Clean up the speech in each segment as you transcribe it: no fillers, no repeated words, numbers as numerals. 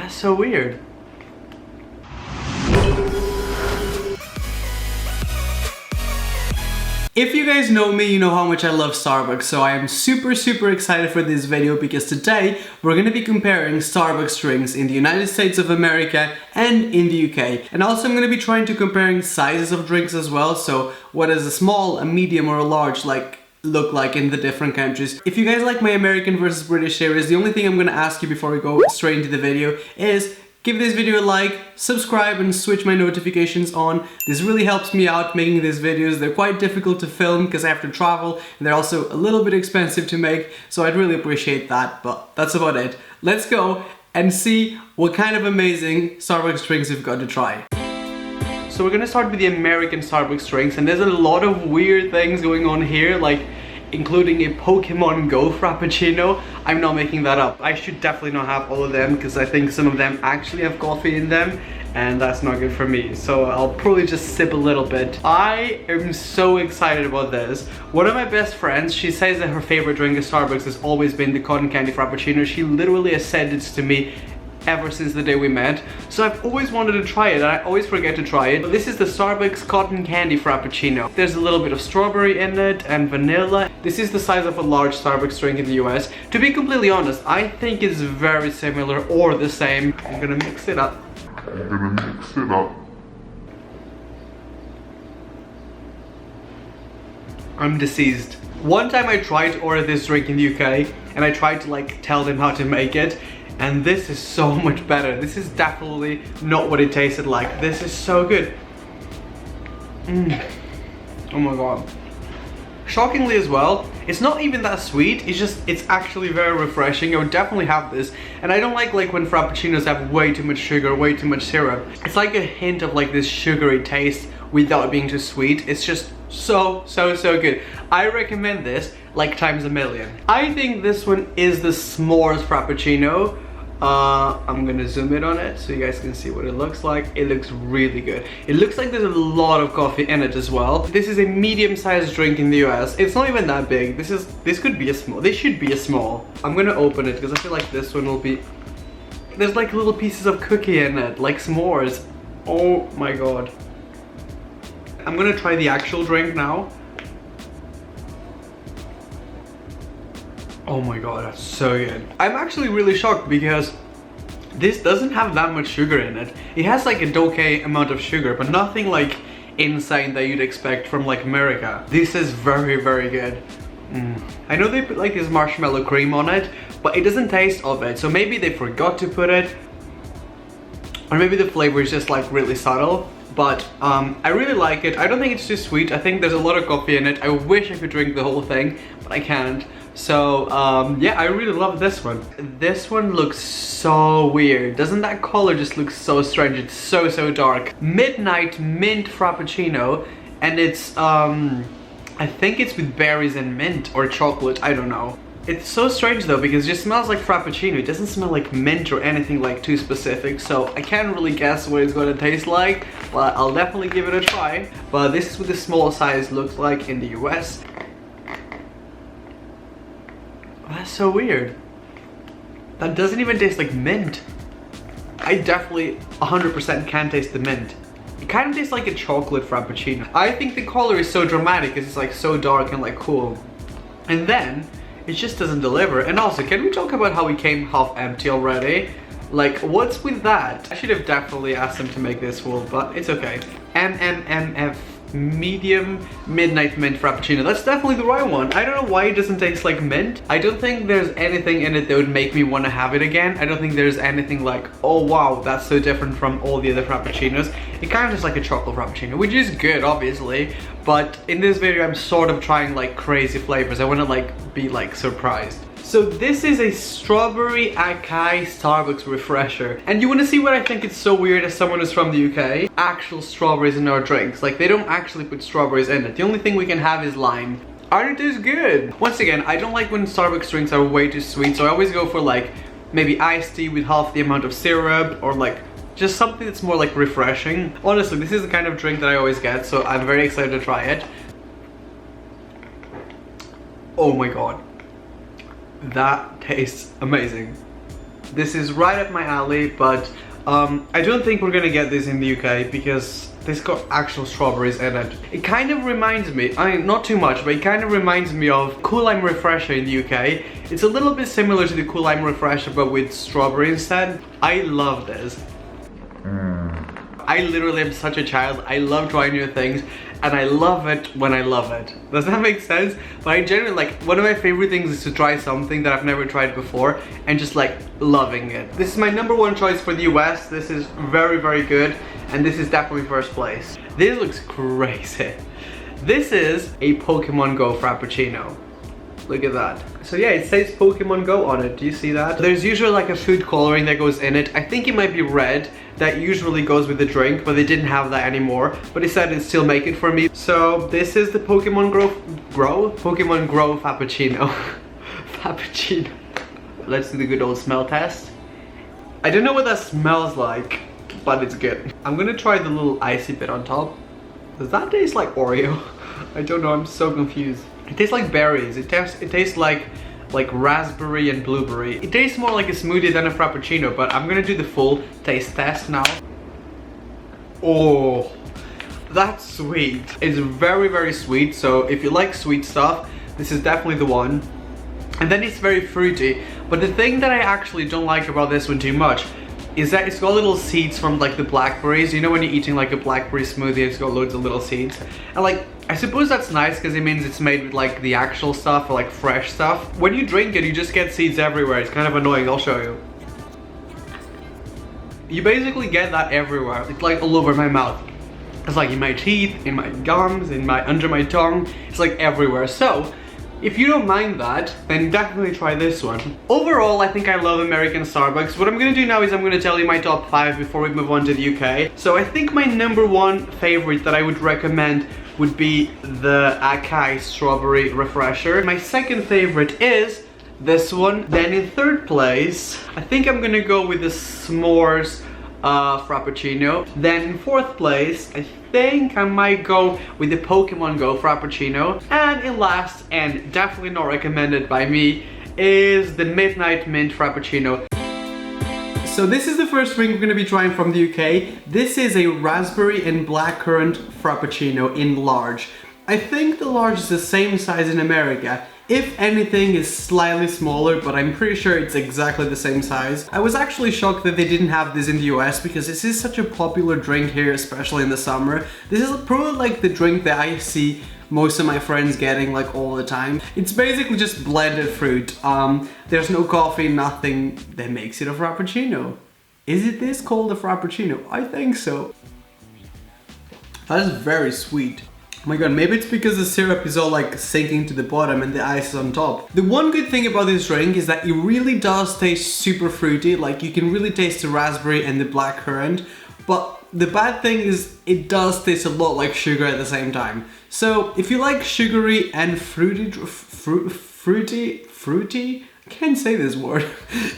That's so weird. If you guys know me, you know how much I love Starbucks, so I am super excited for this video because today we're going to be comparing Starbucks drinks in the United States of America and in the UK. And also I'm going to be trying to comparing sizes of drinks as well, so what does a small, a medium or a large look like in the different countries. If you guys like my American versus British series, the only thing I'm going to ask you before we go straight into the video is give this video a like, subscribe and switch my notifications on. This really helps me out making these videos. They're quite difficult to film because I have to travel and they're also a little bit expensive to make, so I'd really appreciate that, but that's about it. Let's go and see what kind of amazing Starbucks drinks we've got to try. So we're gonna start with the American Starbucks drinks, and there's a lot of weird things going on here, like including a Pokemon Go Frappuccino. I'm not making that up. I should definitely not have all of them because I think some of them actually have coffee in them and that's not good for me. So I'll probably just sip a little bit. I am so excited about this. One of my best friends, she says that her favorite drink at Starbucks has always been the cotton candy Frappuccino. She literally has said it to me ever since the day we met, so I've always wanted to try it and I always forget to try it. This is the Starbucks Cotton Candy Frappuccino. There's a little bit of strawberry in it and vanilla. This is the size of a large Starbucks drink in the US. To be completely honest, I think it's very similar or the same. I'm gonna mix it up. I'm deceased. One time I tried to order this drink in the UK and I tried to tell them how to make it, and this is so much better. This is definitely not what it tasted like. This is so good. Oh my god. Shockingly as well, it's not even that sweet, it's actually very refreshing. I would definitely have this. And I don't like when Frappuccinos have way too much sugar, way too much syrup. It's like a hint of this sugary taste without being too sweet. It's just so good. I recommend this times a million. I think this one is the s'mores Frappuccino. I'm gonna zoom in on it so you guys can see what it looks like. It looks really good. It looks like there's a lot of coffee in it as well. This is a medium-sized drink in the US. It's not even that big. This could be a small. This should be a small. I'm gonna open it because I feel like this one will be... There's little pieces of cookie in it, like s'mores. Oh my god. I'm gonna try the actual drink now. Oh my god, that's so good. I'm actually really shocked because this doesn't have that much sugar in it. It has an okay amount of sugar, but nothing insane that you'd expect from America. This is very good. I know they put this marshmallow cream on it, but it doesn't taste of it. So maybe they forgot to put it, or maybe the flavor is just really subtle. But I really like it. I don't think it's too sweet. I think there's a lot of coffee in it. I wish I could drink the whole thing, but I can't. So yeah, I really love this one. This one looks so weird. Doesn't that color just look so strange? It's so dark. Midnight Mint Frappuccino, and it's I think it's with berries and mint or chocolate, I don't know. It's so strange though because it just smells like Frappuccino. It doesn't smell like mint or anything too specific, so I can't really guess what it's going to taste like, but I'll definitely give it a try. But this is what the small size looks like in the US. That's so weird. That doesn't even taste like mint. I definitely 100% can taste the mint. It kind of tastes like a chocolate Frappuccino. I think the color is so dramatic because it's so dark and cool. And then it just doesn't deliver. And also, can we talk about how we came half empty already? What's with that? I should have definitely asked them to make this full, but it's okay. MMMF Medium Midnight Mint Frappuccino. That's definitely the right one. I don't know why it doesn't taste like mint. I don't think there's anything in it that would make me want to have it again. I don't think there's anything oh wow, that's so different from all the other Frappuccinos. It kind of tastes like a chocolate Frappuccino, which is good obviously, but in this video I'm sort of trying crazy flavors. I want to be surprised. So this is a strawberry acai Starbucks refresher. And you want to see what I think it's so weird as someone who's from the UK? Actual strawberries in our drinks. They don't actually put strawberries in it. The only thing we can have is lime. And it is good. Once again, I don't like when Starbucks drinks are way too sweet, so I always go for maybe iced tea with half the amount of syrup, or just something that's more refreshing. Honestly, this is the kind of drink that I always get, so I'm very excited to try it. Oh my god. That tastes amazing. This is right up my alley, but I don't think we're gonna get this in the UK because this got actual strawberries in it. It kind of reminds me, I mean, not too much, but it kind of reminds me of Cool Lime Refresher in the UK. It's a little bit similar to the Cool Lime Refresher, but with strawberry instead. I love this. I literally am such a child. I love trying new things, and I love it when I love it. Does that make sense? But I generally, like, one of my favorite things is to try something that I've never tried before and just like loving it. This is my #1 choice for the US. This is very, very good, and this is definitely first place. This looks crazy. This is a Pokemon Go Frappuccino. Look at that. So yeah, it says Pokemon Go on it. Do you see that? There's usually like a food coloring that goes in it. I think it might be red. That usually goes with the drink, but they didn't have that anymore. But they said it'd still make it for me. So this is the Pokemon Grow Frappuccino. Frappuccino. Let's do the good old smell test. I don't know what that smells like, but it's good. I'm gonna try the little icy bit on top. Does that taste like Oreo? I don't know, I'm so confused. It tastes like berries. It tastes like raspberry and blueberry. It tastes more like a smoothie than a Frappuccino, but I'm gonna do the full taste test now. Oh, that's sweet. It's very, very sweet, so if you like sweet stuff, this is definitely the one. And then it's very fruity, but the thing that I actually don't like about this one too much is that it's got little seeds from like the blackberries. You know when you're eating like a blackberry smoothie, it's got loads of little seeds. And like, I suppose that's nice because it means it's made with like the actual stuff or like fresh stuff. When you drink it, you just get seeds everywhere. It's kind of annoying, I'll show you. You basically get that everywhere. It's like all over my mouth. It's like in my teeth, in my gums, under my tongue. It's like everywhere. So, if you don't mind that, then definitely try this one. Overall, I think I love American Starbucks. What I'm gonna do now is I'm gonna tell you my top 5 before we move on to the UK. So I think my #1 favorite that I would recommend would be the Acai Strawberry Refresher. My second favorite is this one. Then in third place, I think I'm gonna go with the S'mores Frappuccino. Then in fourth place, I think I might go with the Pokemon Go Frappuccino. And in last, and definitely not recommended by me, is the Midnight Mint Frappuccino. So this is the first drink we're going to be trying from the UK. This is a raspberry and blackcurrant Frappuccino in large. I think the large is the same size in America. If anything, is slightly smaller, but I'm pretty sure it's exactly the same size. I was actually shocked that they didn't have this in the US because this is such a popular drink here, especially in the summer. This is probably like the drink that I see most of my friends getting like all the time. It's basically just blended fruit. There's no coffee, nothing that makes it a Frappuccino. Is it this called a Frappuccino? I think so. That is very sweet. Oh my god, maybe it's because the syrup is all like sinking to the bottom and the ice is on top. The one good thing about this drink is that it really does taste super fruity. Like you can really taste the raspberry and the blackcurrant. But the bad thing is it does taste a lot like sugar at the same time. So if you like sugary and fruity, I can't say this word.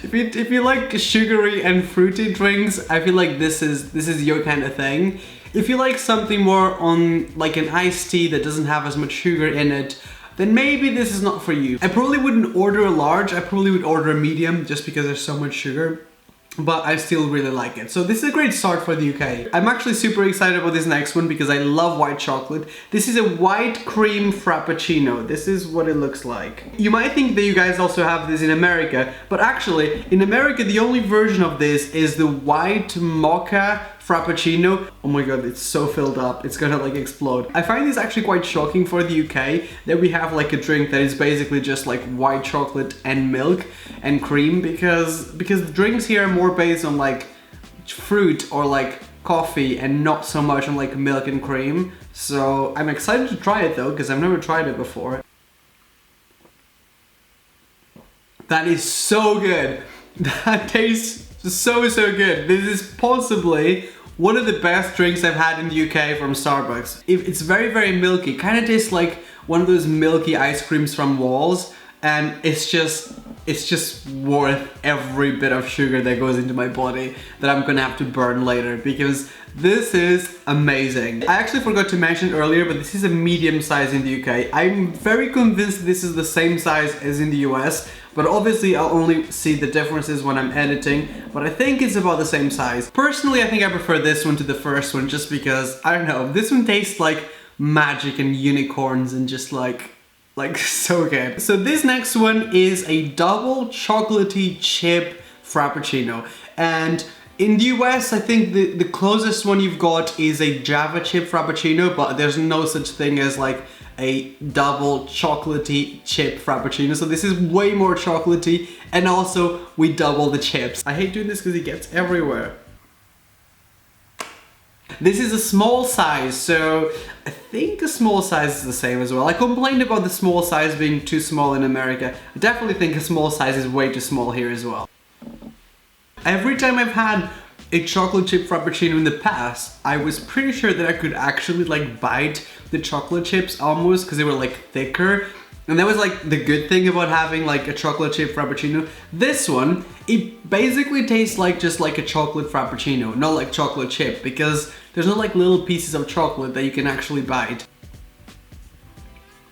If you like sugary and fruity drinks, I feel like this is your kind of thing. If you like something more on like an iced tea that doesn't have as much sugar in it, then maybe this is not for you. I probably wouldn't order a large, I probably would order a medium just because there's so much sugar. But I still really like it. So this is a great start for the UK. I'm actually super excited about this next one because I love white chocolate. This is a white cream Frappuccino. This is what it looks like. You might think that you guys also have this in America, but actually in America the only version of this is the white mocha Frappuccino. Oh my god, it's so filled up, it's gonna like explode. I find this actually quite shocking for the UK that we have like a drink that is basically just like white chocolate and milk and cream because the drinks here are more based on like fruit or like coffee and not so much on like milk and cream. So I'm excited to try it though because I've never tried it before. That is so good. That tastes so good. This is possibly one of the best drinks I've had in the UK from Starbucks. It's very, very milky. Kind of tastes like one of those milky ice creams from Walls, and it's just worth every bit of sugar that goes into my body that I'm gonna have to burn later because this is amazing. I actually forgot to mention earlier, but this is a medium size in the UK. I'm very convinced this is the same size as in the US, but obviously I'll only see the differences when I'm editing, but I think it's about the same size. Personally, I think I prefer this one to the first one just because, I don't know, this one tastes like magic and unicorns and just like so good. So this next one is a double chocolatey chip Frappuccino, and in the US, I think the closest one you've got is a Java chip Frappuccino, but there's no such thing as like a double chocolatey chip Frappuccino. So this is way more chocolatey, and also we double the chips. I hate doing this because it gets everywhere. This is a small size, so I think a small size is the same as well. I complained about the small size being too small in America. I definitely think a small size is way too small here as well. Every time I've had a chocolate chip Frappuccino in the past, I was pretty sure that I could actually like bite the chocolate chips almost because they were like thicker. And that was like the good thing about having like a chocolate chip Frappuccino. This one, it basically tastes like just like a chocolate Frappuccino, not like chocolate chip, because there's no like little pieces of chocolate that you can actually bite.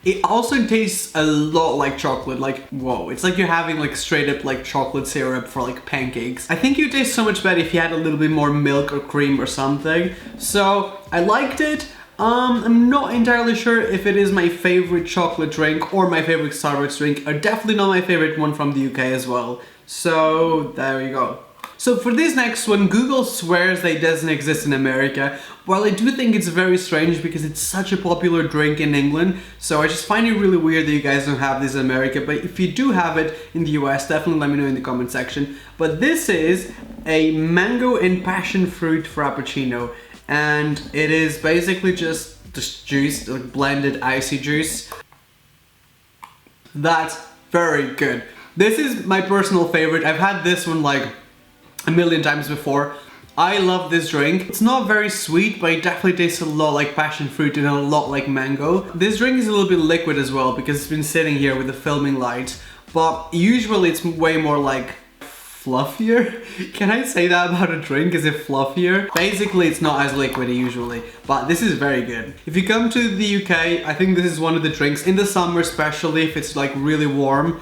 It also tastes a lot like chocolate, like, whoa, it's like you're having like straight up like chocolate syrup for like pancakes. I think it would taste so much better if you had a little bit more milk or cream or something. So I liked it. I'm not entirely sure if it is my favorite chocolate drink or my favorite Starbucks drink, or definitely not my favorite one from the UK as well. So there you go. So for this next one, Google swears that it doesn't exist in America. While I do think it's very strange because it's such a popular drink in England, so I just find it really weird that you guys don't have this in America. But if you do have it in the US, definitely let me know in the comment section. But this is a mango and passion fruit Frappuccino, and it is basically just juice, like blended icy juice. That's very good. This is my personal favorite. I've had this one like a million times before. I love this drink. It's not very sweet, but it definitely tastes a lot like passion fruit and a lot like mango. This drink is a little bit liquid as well because it's been sitting here with the filming light, but usually it's way more like fluffier. Can I say that about a drink? Is it fluffier? Basically, it's not as liquidy usually, but this is very good. If you come to the UK, I think this is one of the drinks in the summer, especially if it's like really warm.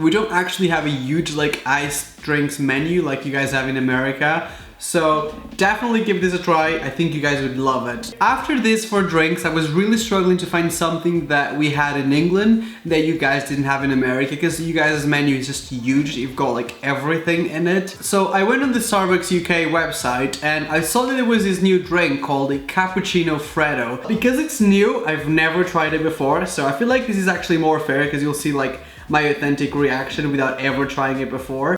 We don't actually have a huge like iced drinks menu like you guys have in America. So definitely give this a try. I think you guys would love it. After this, for drinks, I was really struggling to find something that we had in England that you guys didn't have in America, because you guys' menu is just huge. You've got like everything in it. So I went on the Starbucks UK website and I saw that there was this new drink called a cappuccino freddo. Because it's new, I've never tried it before, so I feel like this is actually more fair because you'll see like my authentic reaction without ever trying it before.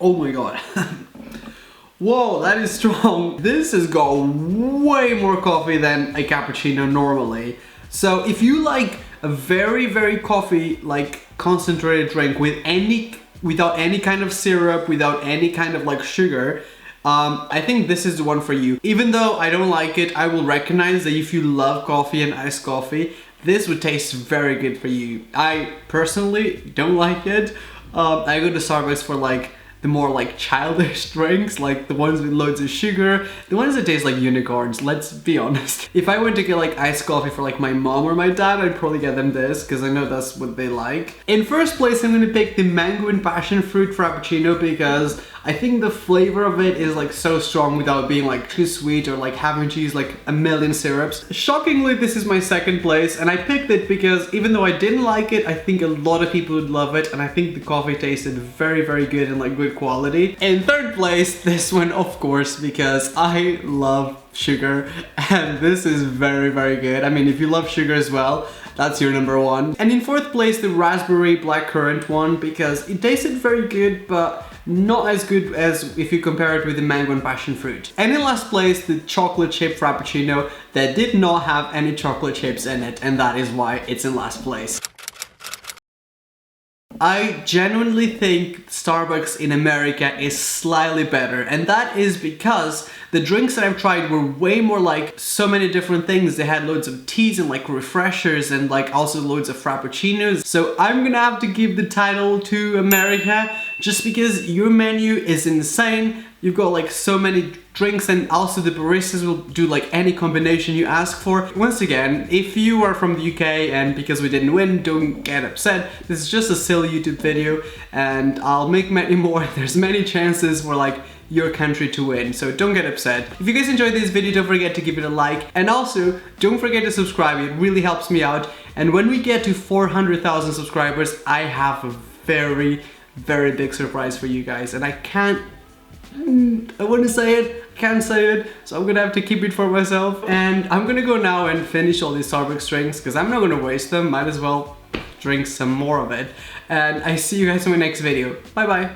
Oh my god. Whoa, that is strong. This has got way more coffee than a cappuccino normally. So if you like a very, very coffee, like concentrated drink without any kind of syrup, without any kind of like sugar, I think this is the one for you. Even though I don't like it, I will recognize that if you love coffee and iced coffee, this would taste very good for you. I personally don't like it. I go to Starbucks for like the more like childish drinks, like the ones with loads of sugar, the ones that taste like unicorns, let's be honest. If I went to get like iced coffee for like my mom or my dad, I'd probably get them this because I know that's what they like. In first place, I'm gonna pick the mango and passion fruit Frappuccino because I think the flavor of it is like so strong without being like too sweet or like having to use like a million syrups. Shockingly, this is my second place, and I picked it because even though I didn't like it, I think a lot of people would love it, and I think the coffee tasted very, very good and like good quality. In third place, this one of course, because I love sugar and this is very, very good. I mean, if you love sugar as well, that's your number one. And in fourth place, the raspberry blackcurrant one, because it tasted very good, but not as good as if you compare it with the mango and passion fruit. And in last place, the chocolate chip Frappuccino that did not have any chocolate chips in it, and that is why it's in last place. I genuinely think Starbucks in America is slightly better, and that is because the drinks that I've tried were way more like so many different things. They had loads of teas and like refreshers and like also loads of frappuccinos. So I'm gonna have to give the title to America just because your menu is insane. You've got like so many drinks, and also the baristas will do like any combination you ask for. Once again, if you are from the UK and because we didn't win, don't get upset. This is just a silly YouTube video and I'll make many more. There's many chances for like your country to win, so don't get upset. If you guys enjoyed this video, don't forget to give it a like, and also don't forget to subscribe. It really helps me out. And when we get to 400,000 subscribers, I have a very big surprise for you guys, and I want to say it, can't say it, so I'm gonna have to keep it for myself. And I'm gonna go now and finish all these Starbucks drinks because I'm not gonna waste them. Might as well drink some more of it. And I see you guys in my next video. Bye bye.